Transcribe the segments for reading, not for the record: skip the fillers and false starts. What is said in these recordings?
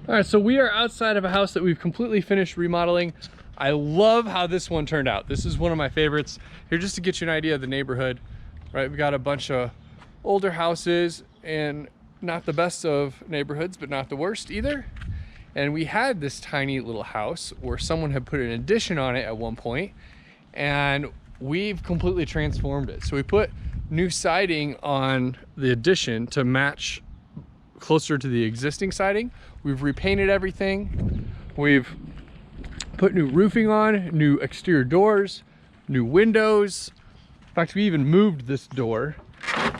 All right, so we are outside of a house that we've completely finished remodeling. I love how this one turned out. This is one of my favorites. Here, just to get you an idea of the neighborhood, right? We got a bunch of older houses and not the best of neighborhoods, but not the worst either. And we had this tiny little house where someone had put an addition on it at one point, and we've completely transformed it. So we put new siding on the addition to match closer to the existing siding. We've repainted everything. We've put new roofing on, new exterior doors, new windows. In fact, we even moved this door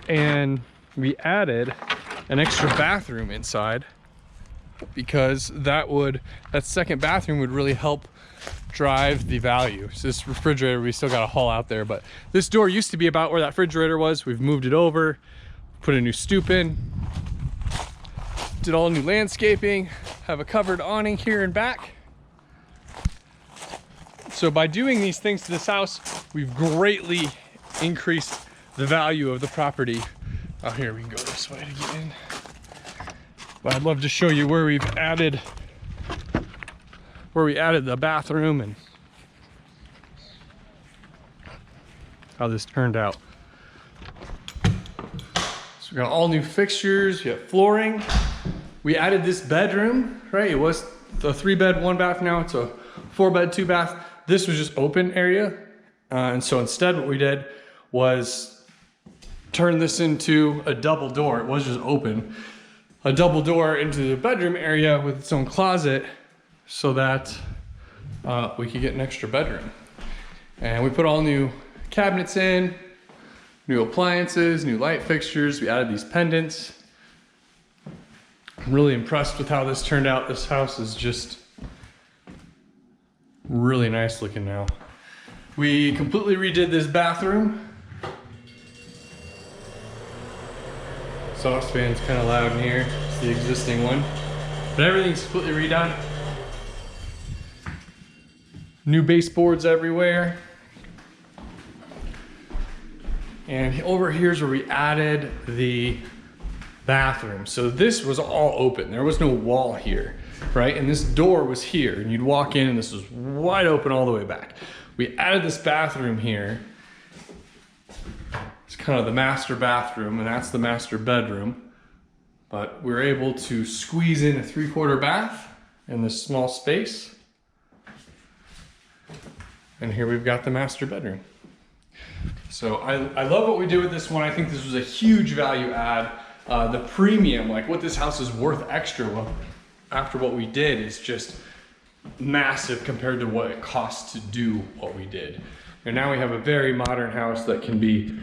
and we added an extra bathroom inside because that second bathroom would really help drive the value. So this refrigerator, we still got to haul out there, but this door used to be about where that refrigerator was. We've moved it over, put a new stoop in, did all new landscaping, have a covered awning here and back. So by doing these things to this house, we've greatly increased the value of the property. Oh, here, we can go this way to get in. But I'd love to show you where we added the bathroom and how this turned out. So we got all new fixtures, we have flooring. We added this bedroom, right? It was a 3-bed, 1-bath, now it's a 4-bed, 2-bath. This was just open area. And so instead what we did was turn this into a double door. It was just open. A double door into the bedroom area with its own closet so that we could get an extra bedroom. And we put all new cabinets in, new appliances, new light fixtures. We added these pendants. I'm really impressed with how this turned out. This house is just really nice looking now. We completely redid this bathroom. Exhaust fan's kind of loud in here. It's the existing one. But everything's completely redone. New baseboards everywhere. And over here's where we added the bathroom. So this was all open. There was no wall here, right? And this door was here, and you'd walk in and this was wide open all the way back. We added this bathroom here. It's kind of the master bathroom, and that's the master bedroom. But we were able to squeeze in a 3/4 bath in this small space. And here we've got the master bedroom. So I love what we did with this one. I think this was a huge value add. The premium, like what this house is worth extra after what we did, is just massive compared to what it costs to do what we did. And now we have a very modern house that can be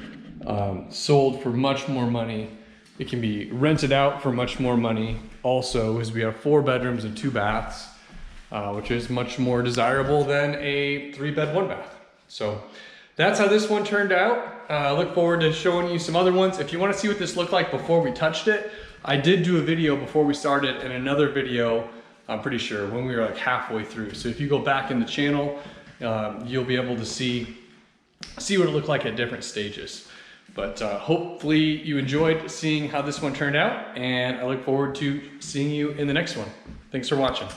sold for much more money. It can be rented out for much more money. Also, as we have 4 bedrooms and 2 baths, which is much more desirable than a 3-bed, 1-bath. So that's how this one turned out. I look forward to showing you some other ones. If you want to see what this looked like before we touched it, I did do a video before we started and another video, I'm pretty sure, when we were like halfway through. So if you go back in the channel, you'll be able to see what it looked like at different stages. But hopefully you enjoyed seeing how this one turned out, and I look forward to seeing you in the next one. Thanks for watching.